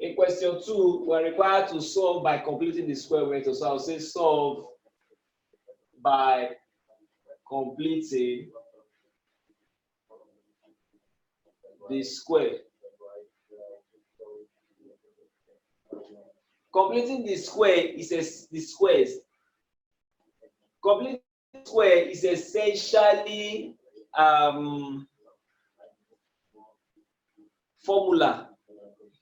In question 2, we're required to solve by completing the square root. So I'll say solve by completing the square. Completing the square is the squares. Completing the square is essentially formula.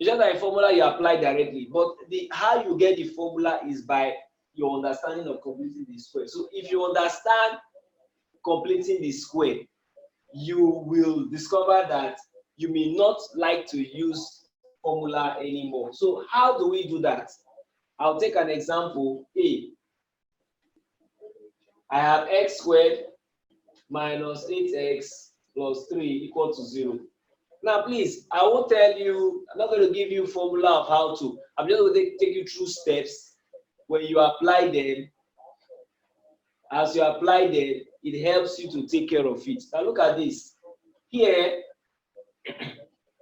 It's just like a formula you apply directly, but how you get the formula is by your understanding of completing the square. So if you understand completing the square, you will discover that you may not like to use formula anymore. So how do we do that? I'll take an example. A. I have x squared minus 8x plus 3 equal to 0. Now, please, I won't tell you, I'm not going to give you formula of how to. I'm just going to take you through steps. When you apply them, as you apply them, it helps you to take care of it. Now, look at this. Here,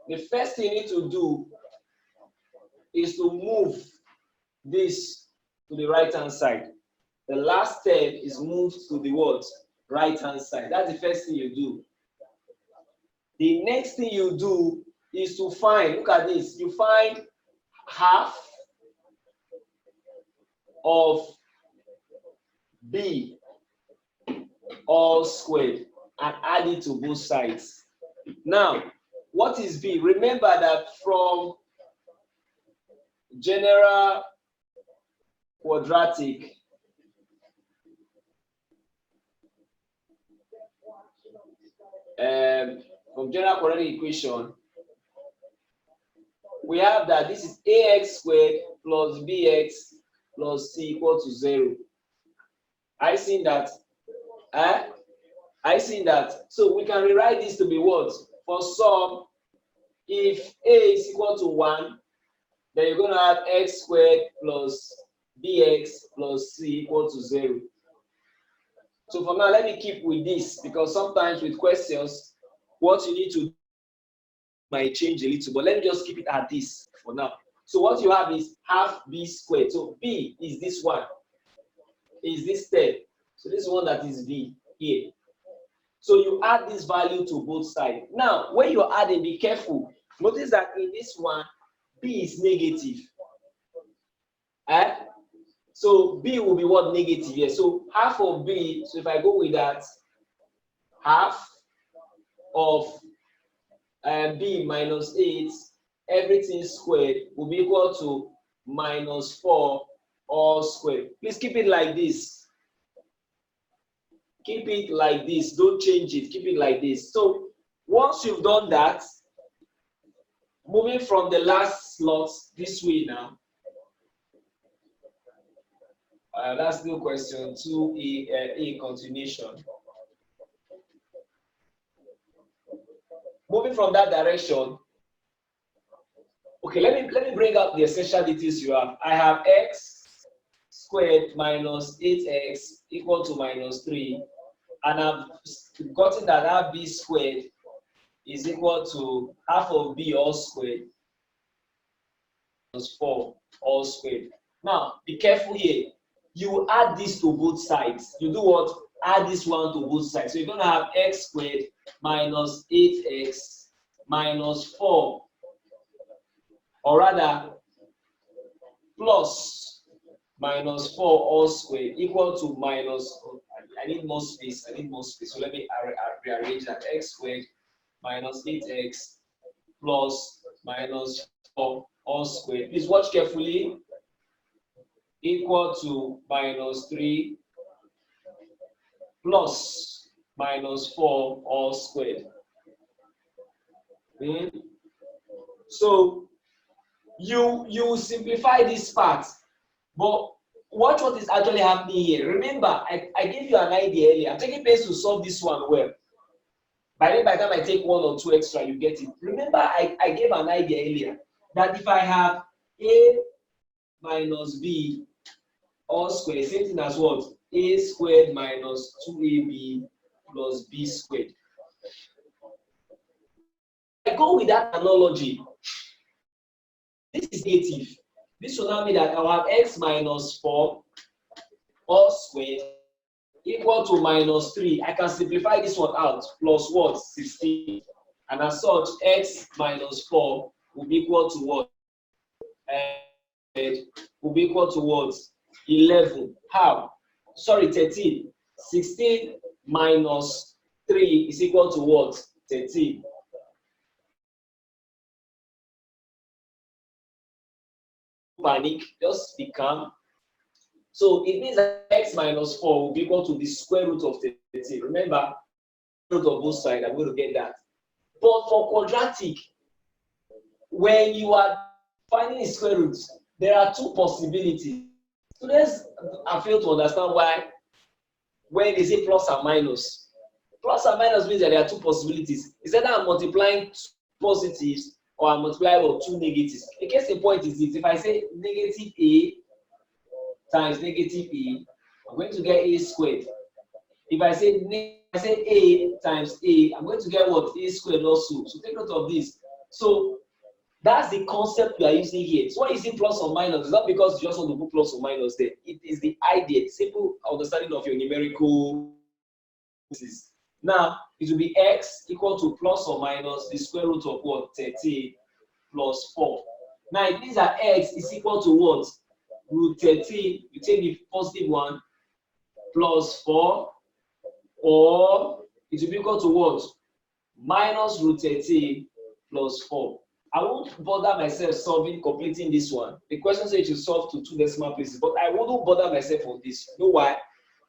the first thing you need to do is to move this to the right-hand side. The last step is moved to the what? Right-hand side. That's the first thing you do. The next thing you do is to find, look at this, you find half of b all squared and add it to both sides. Now, what is b? Remember that from general quadratic, equation, we have that this is ax squared plus bx plus c equal to 0. I seen that. I seen that. So we can rewrite this to be what? For some, if a is equal to 1, then you're going to have x squared plus bx plus c equal to 0. So for now, let me keep with this, because sometimes with questions, what you need to do might change a little, but let me just keep it at this for now. So what you have is half b squared. So b is this one, is this step. So this one that is b here. So you add this value to both sides. Now, when you're adding, be careful. Notice that in this one, b is negative. So b will be what? Negative here. So half of b, so if I go with that, half of b minus 8, everything squared will be equal to minus 4 all squared. Please keep it like this. Keep it like this. Don't change it. Keep it like this. So once you've done that, moving from the last slot this way now, that's still question 2A, continuation. Moving from that direction, okay, let me bring up the essential details you have. I have x squared minus 8x equal to minus 3, and I've gotten that our b squared is equal to half of b all squared minus 4 all squared. Now, be careful here. You add this to both sides. You do what? Add this one to both sides. So you're going to have x squared minus 8x minus 4, or rather plus minus 4 all squared equal to minus, I need more space. So let me rearrange that. X squared minus 8x plus minus 4 all squared. Please watch carefully. Equal to minus 3 plus minus 4 all squared. So you simplify this part, but watch what is actually happening here. Remember, I gave you an idea earlier. I'm taking pains to solve this one well. By the time I take 1 or 2 extra, you get it. Remember, I gave an idea earlier that if I have a minus b all squared, same thing as what? A squared minus 2ab plus b squared. I go with that analogy. This is negative. This will now mean that I will have x minus 4 all squared equal to minus 3. I can simplify this one out, plus what? 16. And as such, x minus 4 will be equal to what? Will be equal to what? 11. How? Sorry, 13. 16 minus 3 is equal to what? 13. Panic, just be calm. So it means that x minus 4 will be equal to the square root of 13. Remember, root of both sides, I'm going to get that. But for quadratic, when you are finding the square root, there are two possibilities. Students have failed to understand why when they say plus and minus. Plus and minus means that there are two possibilities. It's either I'm multiplying two positives or I'm multiplying with two negatives. The case in point is this: if I say negative a times negative a, I'm going to get a squared. If I say a times a, I'm going to get what? A squared also. So take note of this. So that's the concept we are using here. So why is it plus or minus? It's not because you just want to put plus or minus there. It is the idea, simple understanding of your numerical. Now, it will be x equal to plus or minus the square root of what? 13 plus 4. Now, it means that x is equal to what? Root 13, you take the positive one, plus 4, or it will be equal to what? Minus root 13 plus 4. I won't bother myself completing this one. The question says you solve to 2 decimal places, but I wouldn't bother myself on this. You know why?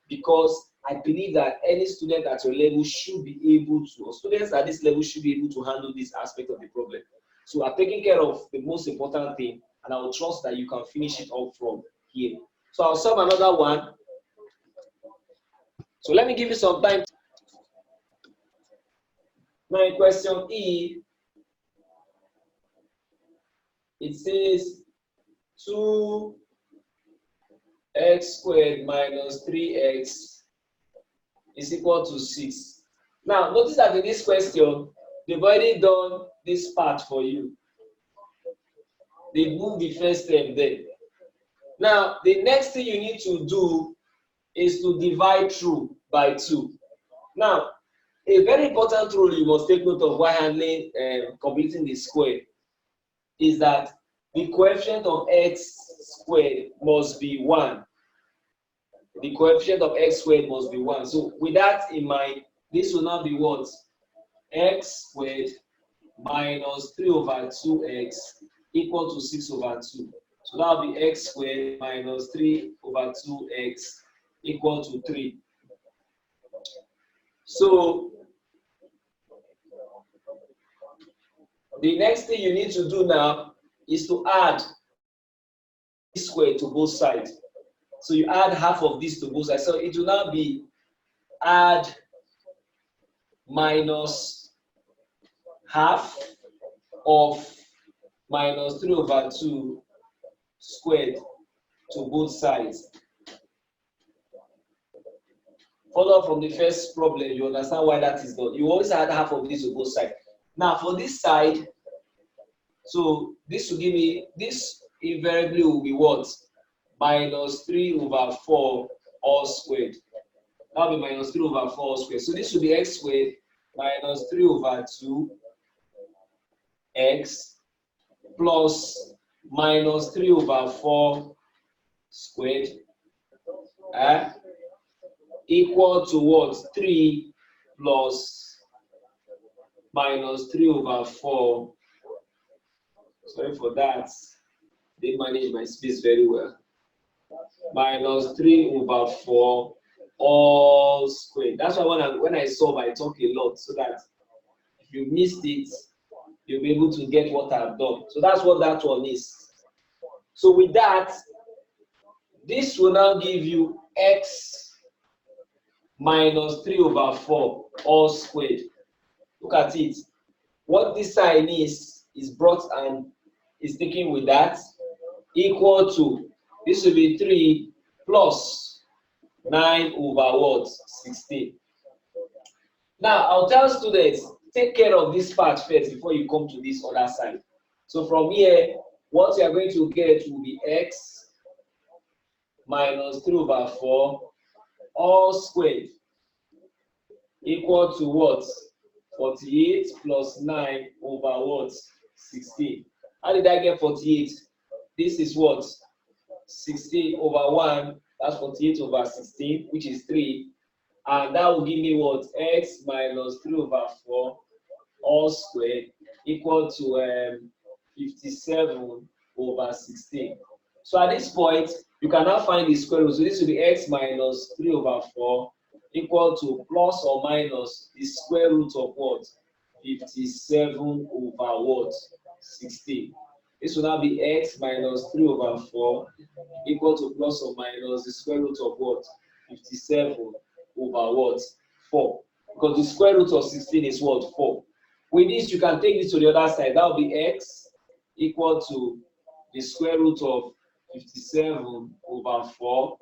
Because I believe that any student at your level should be able to, or students at this level should be able to handle this aspect of the problem. So I'm taking care of the most important thing, and I will trust that you can finish it off from here. So I'll solve another one. So let me give you some time. Now in question E, it says 2x squared minus 3x is equal to 6. Now, notice that in this question, they've already done this part for you. They moved the first term there. Now, the next thing you need to do is to divide through by 2. Now, a very important rule you must take note of while handling completing the square is that the coefficient of x squared must be 1. The coefficient of x squared must be 1. So with that in mind, this will now be what? X squared minus 3 over 2x equal to 6 over 2. So that will be x squared minus 3 over 2x equal to 3. So the next thing you need to do now is to add x squared to both sides. So you add half of this to both sides. So it will now be add minus half of minus 3 over 2 squared to both sides. Follow from the first problem, you understand why that is done. You always add half of this to both sides. Now for this side, so this will give me, this invariably will be what? Minus 3 over 4 all squared. That will be minus 3 over 4 all squared. So this will be x squared minus 3 over 2x plus minus 3 over 4 squared equal to what? 3 plus minus 3 over 4. Sorry for that. They manage my space very well. Minus 3 over 4 all squared. That's why when I solve, I talk a lot so that if you missed it, you'll be able to get what I've done. So that's what that one is. So with that, this will now give you x minus 3 over 4 all squared. Look at it. What this sign is brought and is taken with that equal to, this will be 3 plus 9 over what? 16. Now, I'll tell students, take care of this part first before you come to this other side. So from here, what you are going to get will be x minus 3 over 4 all squared equal to what? 48 plus 9 over what? 16. How did I get 48? This is what? 16 over 1, that's 48 over 16, which is 3. And that will give me what? X minus 3 over 4 all squared equal to 57 over 16. So at this point, you can now find the square root. So this will be x minus 3 over 4 equal to plus or minus the square root of what? 57 over what? 16. This will now be x minus 3 over 4 equal to plus or minus the square root of what? 57 over what? 4. Because the square root of 16 is what? 4. With this, you can take this to the other side. That will be x equal to the square root of 57 over 4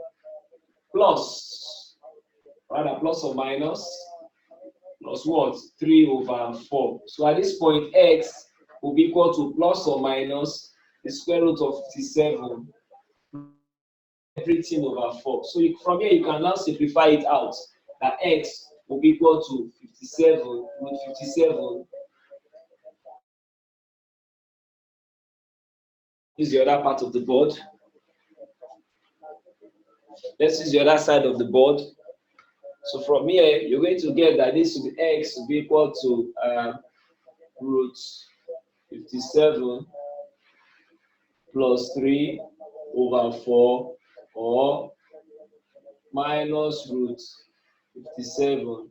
plus or minus what? 3 over 4. So at this point, x will be equal to plus or minus the square root of 57 everything over 4. So from here, you can now simplify it out. That x will be equal to 57 with 57. Is the other part of the board. Let's use the other side of the board. So from here, you're going to get that this will be x will be equal to root 57 plus 3 over 4 or minus root 57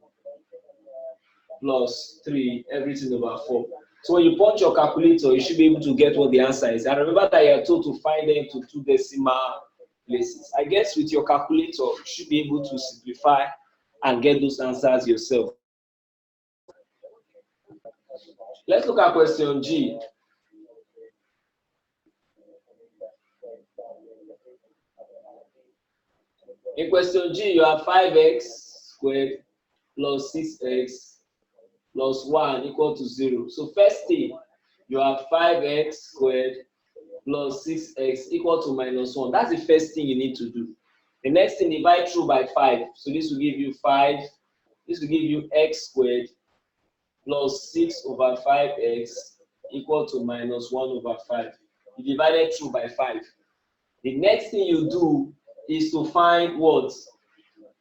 plus 3 everything over 4. So when you punch your calculator, you should be able to get what the answer is. And remember that you are told to find them to 2 decimal places. I guess with your calculator, you should be able to simplify and get those answers yourself. Let's look at question G. In question G, you have 5x squared plus 6x plus 1 equal to 0. So first thing, you have 5x squared plus 6x equal to minus 1. That's the first thing you need to do. The next thing, divide through by 5. So this will give you 5. This will give you x squared plus 6 over 5x equal to minus 1 over 5. You divided through by 5. The next thing you do is to find what?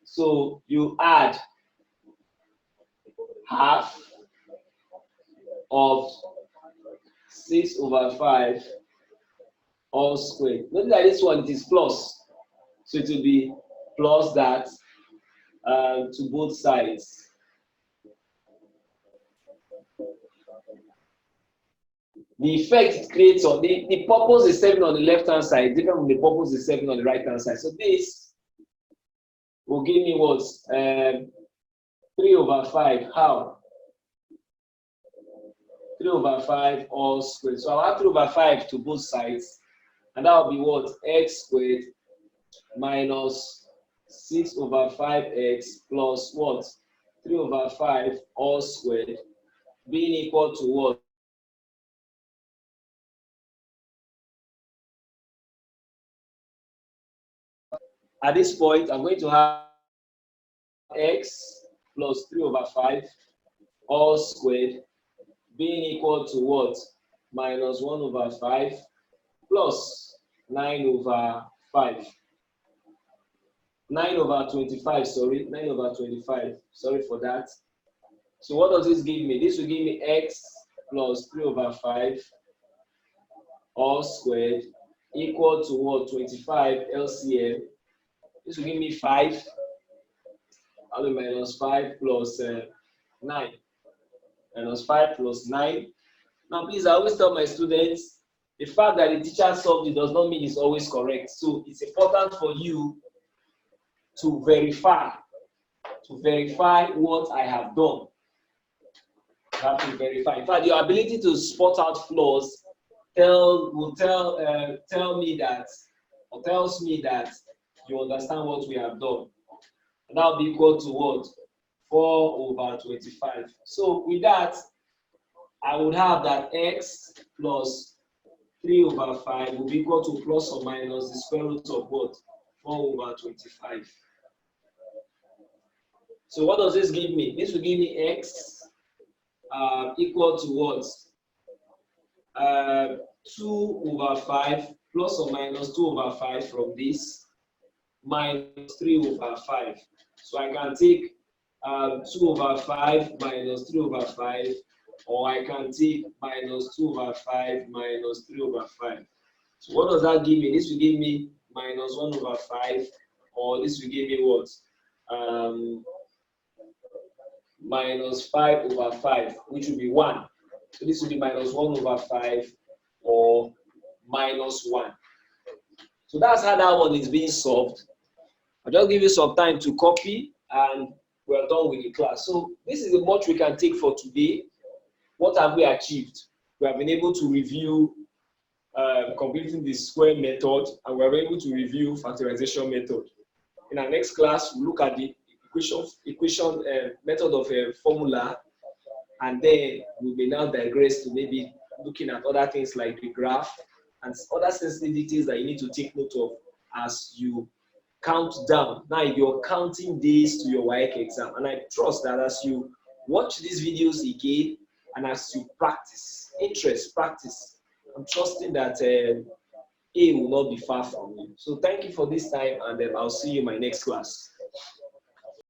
So you add half of 6 over 5 all squared. Notice that this one, it is plus. So it will be plus that to both sides. The effect it creates on the purpose is serving on the left hand side, different from the purpose is serving on the right hand side. So this will give me what? 3 over 5. How? 3 over 5 all squared. So I'll add 3 over 5 to both sides. And that will be what? X squared minus 6 over 5x plus what? 3 over 5 all squared being equal to what? At this point, I'm going to have x plus 3 over 5 all squared being equal to what? Minus 1 over 5 plus 9 over 5. 9 over 25, sorry. 9 over 25. Sorry for that. So what does this give me? This will give me x plus 3 over 5 all squared equal to what? 25 LCM. This will give me 5. I'll do minus 5 plus 9. Minus 5 plus 9. Now, please, I always tell my students, the fact that the teacher solved it does not mean it's always correct. So it's important for you to verify what I have done. You have to verify. In fact, your ability to spot out flaws tells me that you understand what we have done. And that will be equal to what? 4 over 25. So with that, I would have that x plus 3 over 5 will be equal to plus or minus the square root of what? 4 over 25. So what does this give me? This will give me x equal to what? 2 over 5 plus or minus 2 over 5 from this minus 3 over 5. So I can take 2 over 5 minus 3 over 5, or I can take minus 2 over 5 minus 3 over 5. So what does that give me? This will give me minus 1 over 5, or this will give me what? Minus 5 over 5, which will be 1. So this will be minus 1 over 5 or minus 1. So that's how that one is being solved. I'll just give you some time to copy and we're done with the class. So this is the much we can take for today. What have we achieved? We have been able to review completing the square method, and we are able to review factorization method. In our next class, we'll look at the equation method of a formula, and then we may now digress to maybe looking at other things like the graph and other sensitivities that you need to take note of as you count down. Now you're counting days to your WAEC exam, and I trust that as you watch these videos again and as you practice, practice, I'm trusting that A will not be far from you. So thank you for this time, and I'll see you in my next class.